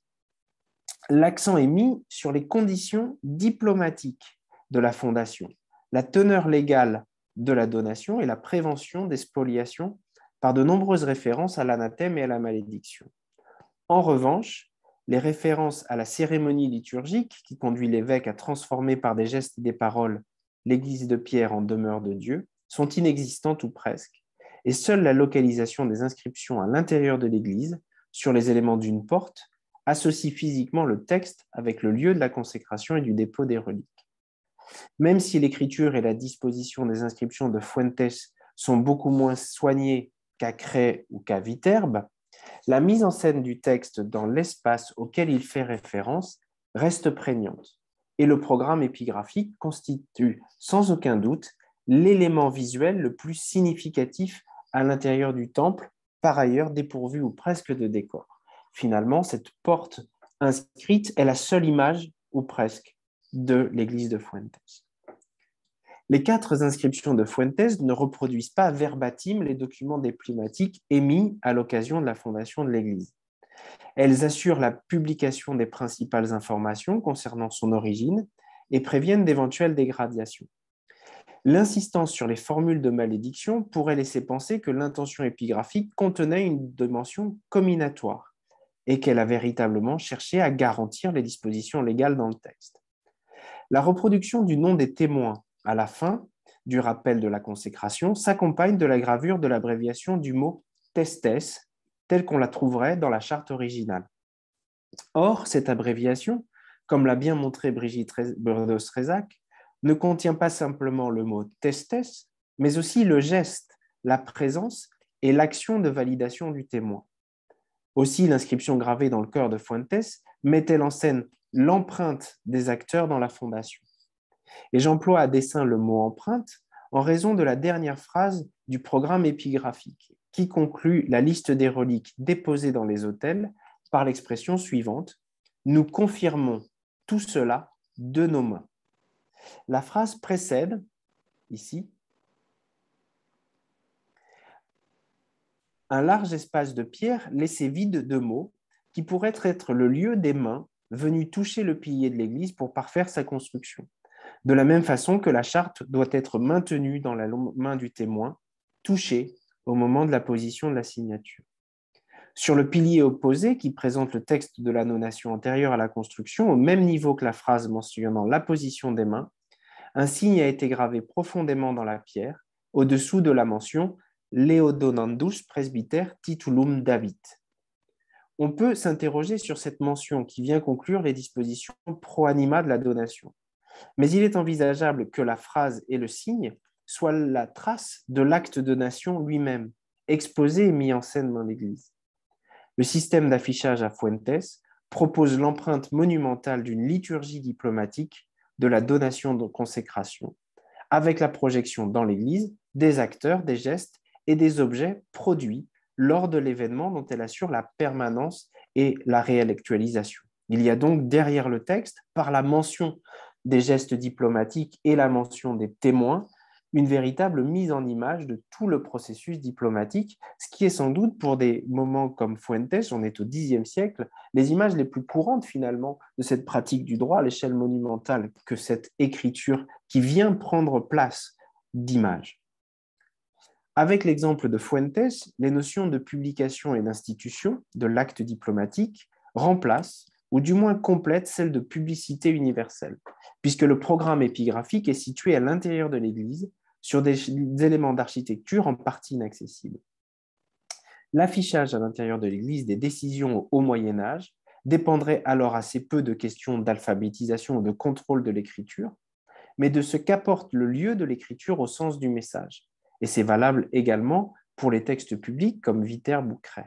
l'accent est mis sur les conditions diplomatiques de la fondation, la teneur légale de la donation et la prévention des spoliations par de nombreuses références à l'anathème et à la malédiction. En revanche, les références à la cérémonie liturgique qui conduit l'évêque à transformer par des gestes et des paroles l'église de Pierre en demeure de Dieu sont inexistantes ou presque, et seule la localisation des inscriptions à l'intérieur de l'église, sur les éléments d'une porte, associe physiquement le texte avec le lieu de la consécration et du dépôt des reliques. Même si l'écriture et la disposition des inscriptions de Fuentes sont beaucoup moins soignées qu'à Cray ou qu'à Viterbe, la mise en scène du texte dans l'espace auquel il fait référence reste prégnante, et le programme épigraphique constitue sans aucun doute l'élément visuel le plus significatif à l'intérieur du temple, par ailleurs dépourvu ou presque de décor. Finalement, cette porte inscrite est la seule image, ou presque, de l'église de Fuentes. Les 4 inscriptions de Fuentes ne reproduisent pas verbatim les documents diplomatiques émis à l'occasion de la fondation de l'église. Elles assurent la publication des principales informations concernant son origine et préviennent d'éventuelles dégradations. L'insistance sur les formules de malédiction pourrait laisser penser que l'intention épigraphique contenait une dimension comminatoire et qu'elle a véritablement cherché à garantir les dispositions légales dans le texte. La reproduction du nom des témoins à la fin du rappel de la consécration s'accompagne de la gravure de l'abréviation du mot testes, telle qu'on la trouverait dans la charte originale. Or, cette abréviation, comme l'a bien montré Brigitte Burdos-Rezac, ne contient pas simplement le mot testes, mais aussi le geste, la présence et l'action de validation du témoin. Aussi, l'inscription gravée dans le cœur de Fuentes met-elle en scène l'empreinte des acteurs dans la fondation. Et j'emploie à dessein le mot empreinte en raison de la dernière phrase du programme épigraphique, qui conclut la liste des reliques déposées dans les autels par l'expression suivante : « Nous confirmons tout cela de nos mains ». La phrase précède, ici, un large espace de pierre laissé vide de mots qui pourrait être le lieu des mains venues toucher le pilier de l'église pour parfaire sa construction. De la même façon que la charte doit être maintenue dans la main du témoin, touchée au moment de la position de la signature. Sur le pilier opposé, qui présente le texte de l'annonation antérieure à la construction, au même niveau que la phrase mentionnant la position des mains, un signe a été gravé profondément dans la pierre, au-dessous de la mention « Leodonandus presbyter titulum David ». On peut s'interroger sur cette mention qui vient conclure les dispositions pro anima de la donation. Mais il est envisageable que la phrase et le signe soient la trace de l'acte de donation lui-même, exposé et mis en scène dans l'Église. Le système d'affichage à Fuentes propose l'empreinte monumentale d'une liturgie diplomatique de la donation de consécration, avec la projection dans l'Église des acteurs, des gestes et des objets produits lors de l'événement dont elle assure la permanence et la réelle actualisation. Il y a donc derrière le texte, par la mention des gestes diplomatiques et la mention des témoins, une véritable mise en image de tout le processus diplomatique, ce qui est sans doute pour des moments comme Fuentes, on est au Xe siècle, les images les plus courantes finalement de cette pratique du droit à l'échelle monumentale que cette écriture qui vient prendre place d'image. Avec l'exemple de Fuentes, les notions de publication et d'institution de l'acte diplomatique remplacent, ou du moins complètent, celle de publicité universelle, puisque le programme épigraphique est situé à l'intérieur de l'Église sur des éléments d'architecture en partie inaccessibles. L'affichage à l'intérieur de l'Église des décisions au Moyen Âge dépendrait alors assez peu de questions d'alphabétisation ou de contrôle de l'écriture, mais de ce qu'apporte le lieu de l'écriture au sens du message. Et c'est valable également pour les textes publics comme Viterbe ou Cray.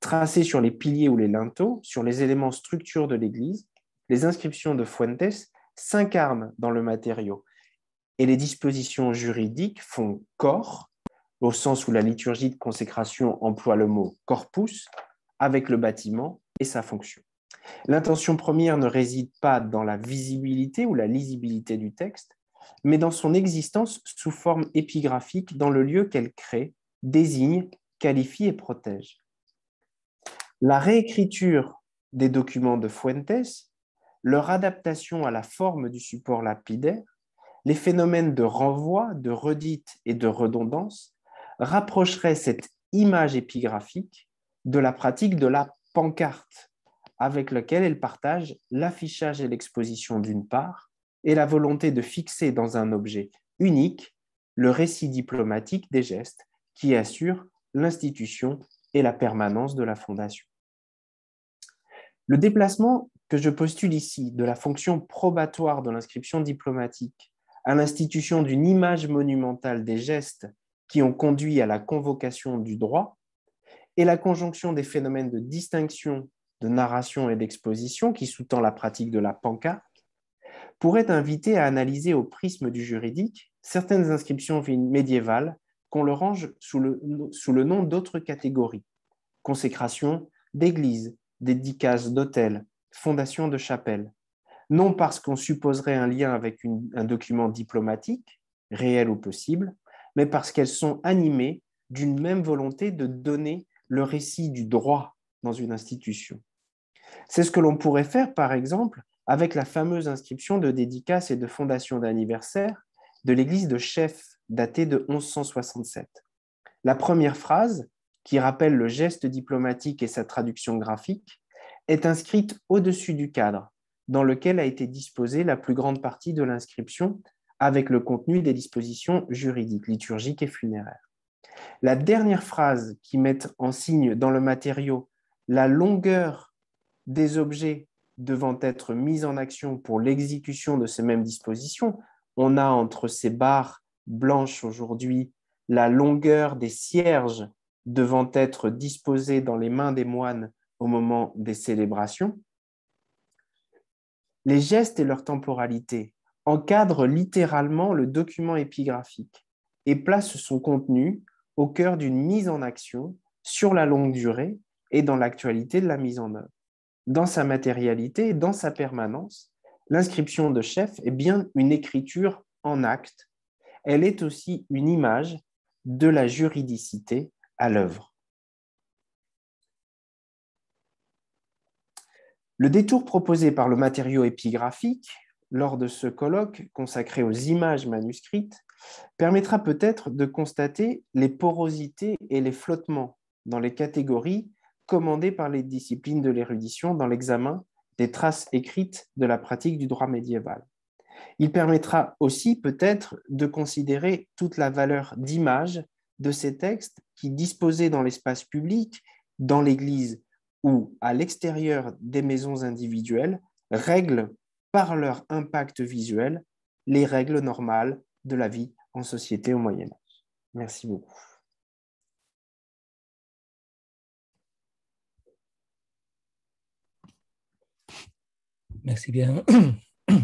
Tracés sur les piliers ou les linteaux, sur les éléments structures de l'Église, les inscriptions de Fuentes s'incarnent dans le matériau et les dispositions juridiques font corps, au sens où la liturgie de consécration emploie le mot corpus, avec le bâtiment et sa fonction. L'intention première ne réside pas dans la visibilité ou la lisibilité du texte, mais dans son existence sous forme épigraphique dans le lieu qu'elle crée, désigne, qualifie et protège. La réécriture des documents de Fuentes, leur adaptation à la forme du support lapidaire, les phénomènes de renvoi, de redite et de redondance rapprocheraient cette image épigraphique de la pratique de la pancarte, avec laquelle elle partage l'affichage et l'exposition d'une part, et la volonté de fixer dans un objet unique le récit diplomatique des gestes qui assurent l'institution et la permanence de la fondation. Le déplacement que je postule ici de la fonction probatoire de l'inscription diplomatique à l'institution d'une image monumentale des gestes qui ont conduit à la convocation du droit et la conjonction des phénomènes de distinction, de narration et d'exposition qui sous-tend la pratique de la pancarte pourrait inviter à analyser au prisme du juridique certaines inscriptions médiévales qu'on le range sous le nom d'autres catégories: consécration d'églises, dédicaces d'hôtels, fondation de chapelles, non parce qu'on supposerait un lien avec un document diplomatique, réel ou possible, mais parce qu'elles sont animées d'une même volonté de donner le récit du droit dans une institution. C'est ce que l'on pourrait faire, par exemple, avec la fameuse inscription de dédicace et de fondation d'anniversaire de l'église de Chef, datée de 1167. La première phrase, qui rappelle le geste diplomatique et sa traduction graphique, est inscrite au-dessus du cadre, dans lequel a été disposée la plus grande partie de l'inscription, avec le contenu des dispositions juridiques, liturgiques et funéraires. La dernière phrase qui met en signe dans le matériau la longueur des objets devant être mis en action pour l'exécution de ces mêmes dispositions, on a entre ces barres blanches aujourd'hui la longueur des cierges devant être disposés dans les mains des moines au moment des célébrations. Les gestes et leur temporalité encadrent littéralement le document épigraphique et placent son contenu au cœur d'une mise en action sur la longue durée et dans l'actualité de la mise en œuvre. Dans sa matérialité, dans sa permanence, l'inscription de Chef est bien une écriture en acte. Elle est aussi une image de la juridicité à l'œuvre. Le détour proposé par le matériau épigraphique lors de ce colloque consacré aux images manuscrites permettra peut-être de constater les porosités et les flottements dans les catégories commandées par les disciplines de l'érudition dans l'examen des traces écrites de la pratique du droit médiéval. Il permettra aussi peut-être de considérer toute la valeur d'image de ces textes qui, disposés dans l'espace public, dans l'Église ou à l'extérieur des maisons individuelles, règlent par leur impact visuel les règles normales de la vie en société au Moyen Âge. Merci beaucoup. Merci bien.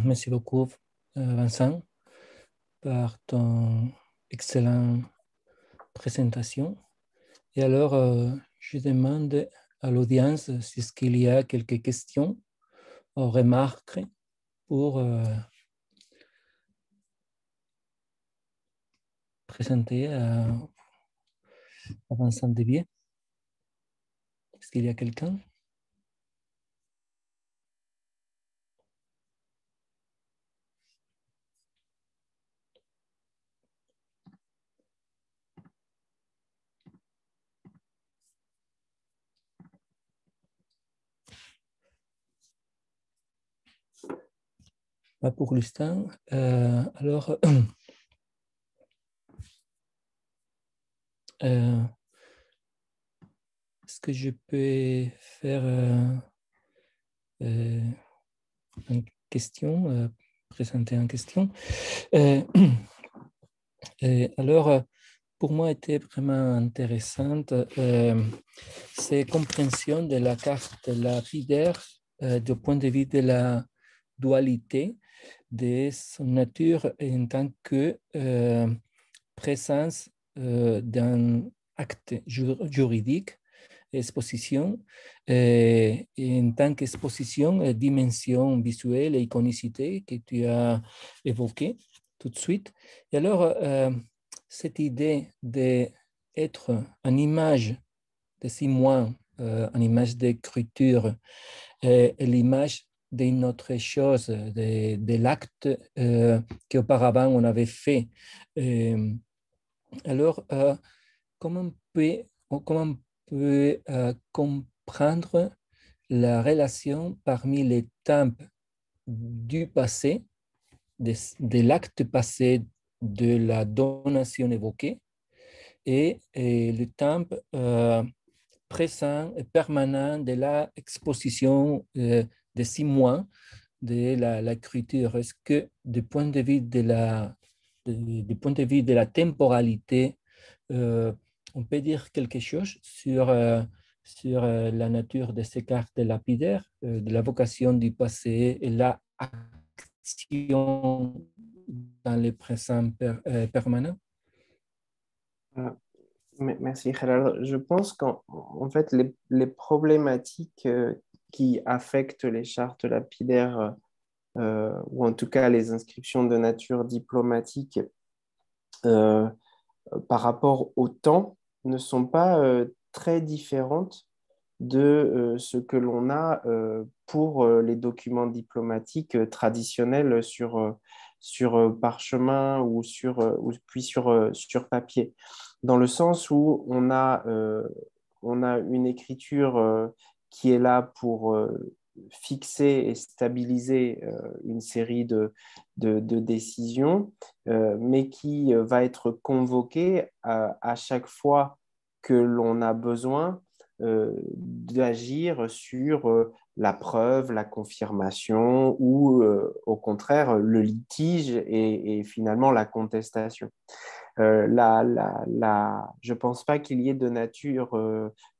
Merci beaucoup, Vincent, par ton excellente présentation. Et alors, je demande à l'audience si est-ce qu'il y a quelques questions ou remarques pour présenter avançant de biais. Est-ce qu'il y a quelqu'un? Pas pour l'instant. Alors, est-ce que je peux faire une question, présenter une question? Alors, pour moi, était vraiment intéressante ces compréhensions de la carte lapidaire du point de vue de la dualité de son nature en tant que présence d'un acte juridique, exposition, et en tant qu'exposition, dimension visuelle et iconicité que tu as évoqué tout de suite. Et alors, cette idée d'être en image de 6 mois, en image d'écriture, et l'image d'une autre chose, de l'acte qu'auparavant on avait fait. Alors, comment on peut comprendre la relation parmi les temps du passé, de l'acte passé de la donation évoquée et le temps présent et permanent de l'exposition de 6 mois de l'écriture. Est-ce que du point de vue du point de vue de la temporalité, on peut dire quelque chose sur la nature de ces cartes lapidaires, de la vocation du passé et la action dans le présent permanent? Ah, merci, Gerardo. Je pense qu'en fait, les problématiques qui affectent les chartes lapidaires, ou en tout cas les inscriptions de nature diplomatique, euh, par rapport au temps, ne sont pas très différentes de ce que l'on a pour les documents diplomatiques traditionnels sur parchemin puis sur papier, dans le sens où on a une écriture qui est là pour fixer et stabiliser une série de décisions, mais qui va être convoquée à chaque fois que l'on a besoin d'agir sur la preuve, la confirmation ou au contraire le litige et finalement la contestation. Je ne pense pas qu'il y ait de nature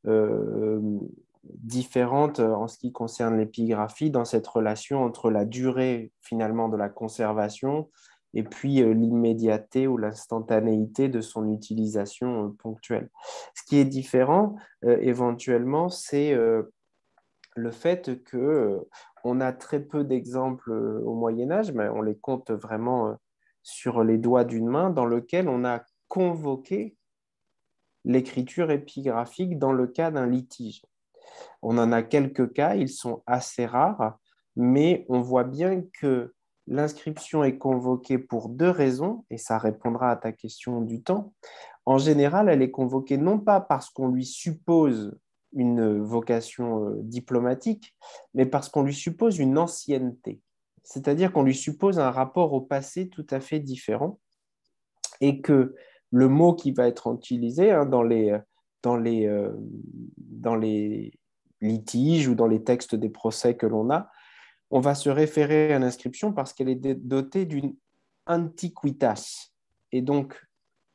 euh, différente en ce qui concerne l'épigraphie dans cette relation entre la durée finalement de la conservation et puis l'immédiateté ou l'instantanéité de son utilisation ponctuelle. Ce qui est différent éventuellement, c'est le fait que on a très peu d'exemples au Moyen Âge, mais on les compte vraiment sur les doigts d'une main, dans lequel on a convoqué l'écriture épigraphique dans le cas d'un litige. On en a quelques cas, ils sont assez rares, mais on voit bien que l'inscription est convoquée pour deux raisons, et ça répondra à ta question du temps. En général, elle est convoquée non pas parce qu'on lui suppose une vocation diplomatique, mais parce qu'on lui suppose une ancienneté. C'est-à-dire qu'on lui suppose un rapport au passé tout à fait différent et que le mot qui va être utilisé dans les, euh, dans les litiges ou dans les textes des procès que l'on a, on va se référer à l'inscription parce qu'elle est dotée d'une antiquitas. Et donc,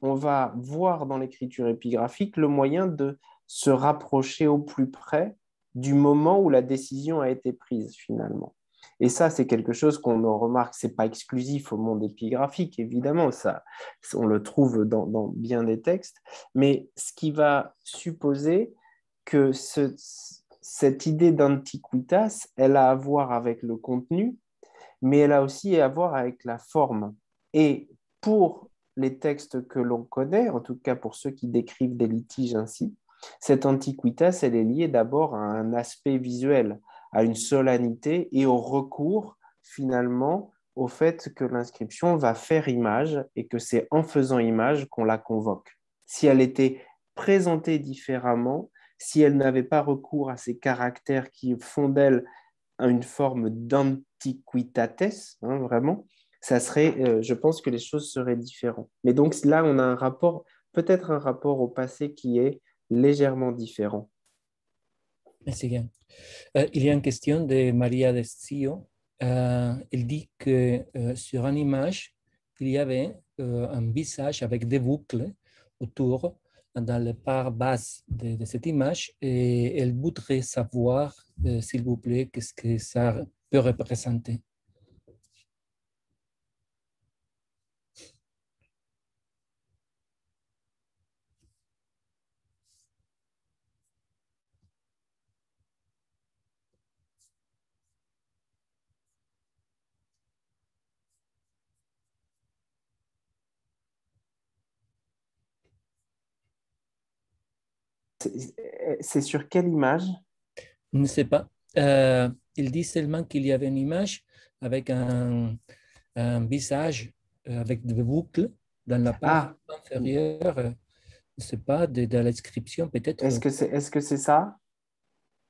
on va voir dans l'écriture épigraphique le moyen de se rapprocher au plus près du moment où la décision a été prise finalement. Et ça, c'est quelque chose qu'on en remarque, c'est pas exclusif au monde épigraphique, évidemment, ça, on le trouve dans bien des textes, mais ce qui va supposer que cette idée d'antiquitas, elle a à voir avec le contenu, mais elle a aussi à voir avec la forme. Et pour les textes que l'on connaît, en tout cas pour ceux qui décrivent des litiges ainsi, cette antiquitas, elle est liée d'abord à un aspect visuel, à une solennité et au recours finalement au fait que l'inscription va faire image et que c'est en faisant image qu'on la convoque. Si elle était présentée différemment, si elle n'avait pas recours à ces caractères qui font d'elle une forme d'antiquitates, hein, vraiment, ça serait, je pense que les choses seraient différentes. Mais donc là, on a un rapport, peut-être un rapport au passé qui est légèrement différent. Merci bien. Il y a une question de Maria Descio. Elle dit que sur une image, il y avait un visage avec des boucles autour dans la part basse de cette image et elle voudrait savoir, s'il vous plaît, qu'est-ce que ça peut représenter. C'est sur quelle image? Je ne sais pas. Il dit seulement qu'il y avait une image avec un visage avec des boucles dans la part Ah, inférieure, je ne sais pas, de la description peut-être. est-ce que c'est ça?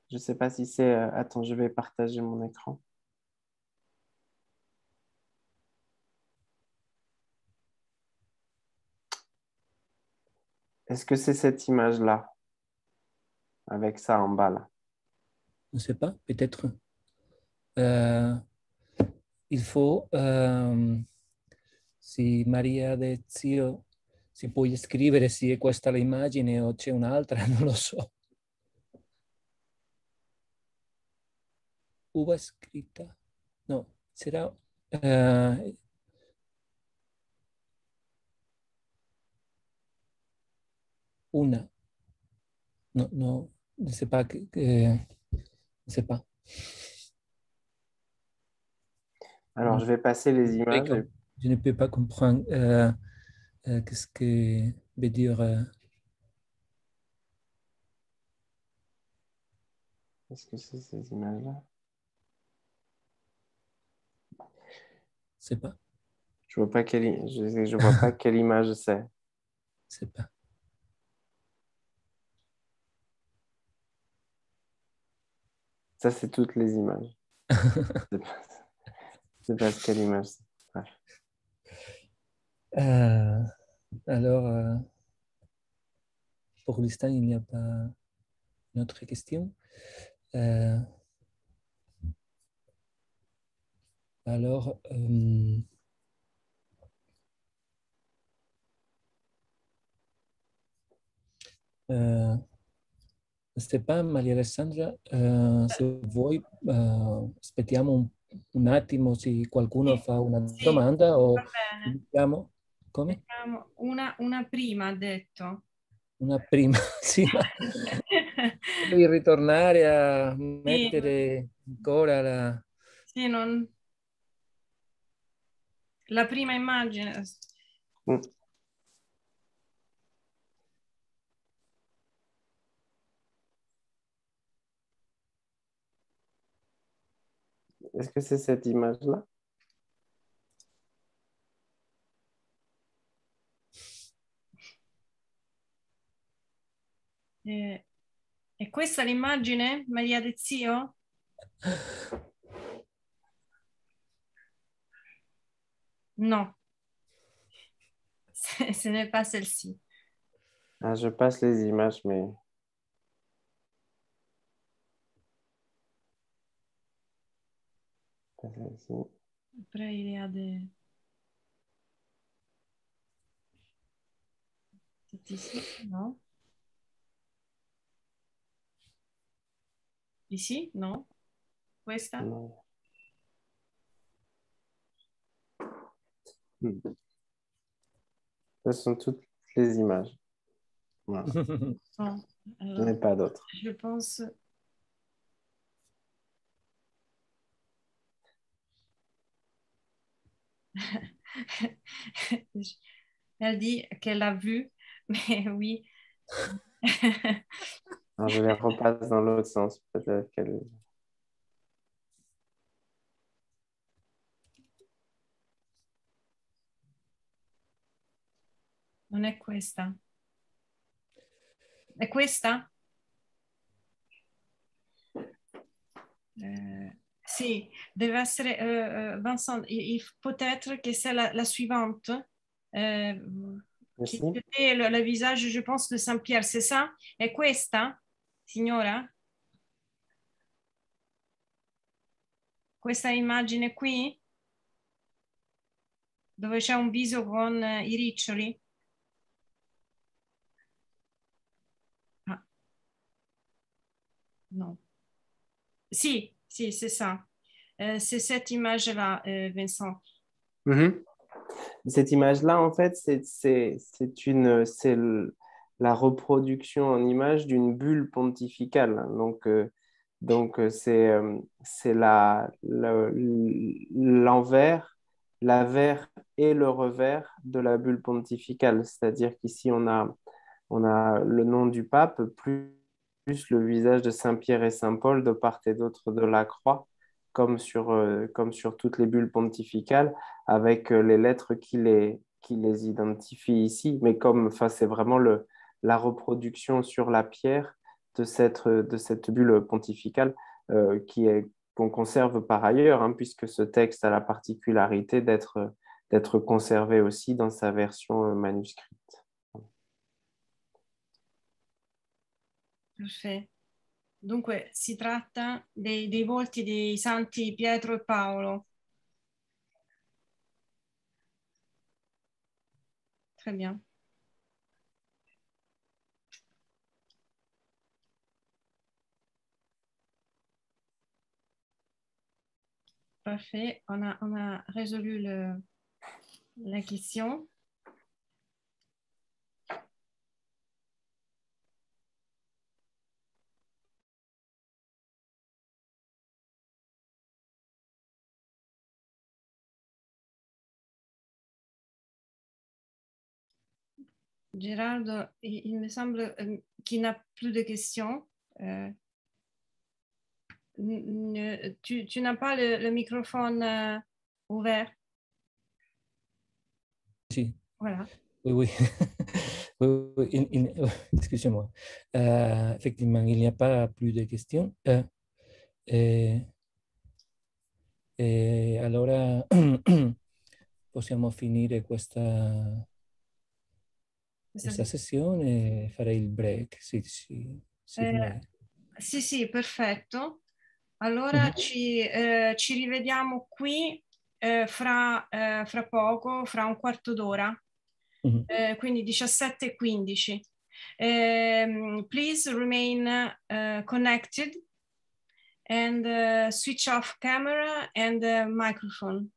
Je ne sais pas si c'est... attends, je vais partager mon écran. Est-ce que c'est cette image-là, avec ça en bas là? Je ne sais pas, peut-être. Euh, il faut, se Maria De Zio si può scrivere se è questa l'immagine o c'è un'altra, non lo so. Uva scritta? No, sarà una. No, no, je ne sais pas. Je ne sais pas. Alors, je vais passer les images. Je ne peux pas comprendre qu'est-ce que veut dire. Est-ce que c'est ces images-là? Je ne sais pas. Je vois pas je vois pas quelle image c'est. Je sais pas. Ça, c'est toutes les images. C'est pas, c'est pas quelle image c'est. Bref. Alors, pour l'instant, il n'y a pas d'autres questions. Alors, Stepan, Maria Alessandra, se vuoi aspettiamo un attimo se qualcuno Sì, fa una sì, domanda o va bene. iniziamo. Come? Vediamo. Una prima ha detto. Una prima, sì, ma devi ritornare a Sì, mettere ancora la... sì, la prima immagine. Mm. Est-ce que c'est cette image-là? È questa l'immagine, Maria De Zio? No, ce n'est pas celle-ci. Ah, je passe les images, mais... pas celle-ci. Après, il y a des... C'est ici, non? Ici, non? Questa? Non. Mm. Ce sont toutes les images. Voilà. Non. Je n'ai Alors, pas d'autres. je pense... Elle dit qu'elle l'a vu, mais oui. Alors, je les repasse dans l'autre sens. Peut-être qu'elle... Non è questa. È questa? Sì, deve essere Vincent, peut-être que c'est la suivante. Qui était le visage, je pense, de Saint-Pierre, c'est ça? È questa, signora? Questa immagine qui? Dove c'è un viso con i riccioli? Ah. No. Sì, sì, c'est ça. C'est cette image-là, Vincent. Mm-hmm. Cette image-là, en fait, c'est la reproduction en image d'une bulle pontificale. C'est l'envers, l'avers et le revers de la bulle pontificale. C'est-à-dire qu'ici, on a le nom du pape, plus le visage de Saint-Pierre et Saint-Paul de part et d'autre de la croix, comme sur toutes les bulles pontificales, avec les lettres qui les identifient ici. Mais enfin, c'est vraiment la reproduction sur la pierre de cette bulle pontificale qu'on conserve par ailleurs, hein, puisque ce texte a la particularité d'être conservé aussi dans sa version manuscrite. Perfetto. Dunque si tratta dei volti dei santi Pietro e Paolo. Très bien. Parfait, on a résolu la question. Gérald, il me semble qu'il n'a plus de questions. Tu n'as pas le microphone ouvert? Si. Voilà. Oui, oui. Excusez-moi. Effectivement, il n'y a pas plus de questions. Allora possiamo finire questa sessione e fare il break. Sì, vuoi. Sì, perfetto. Allora ci rivediamo qui fra poco, fra un quarto d'ora, quindi 17:15. Please remain connected and switch off camera and microphone.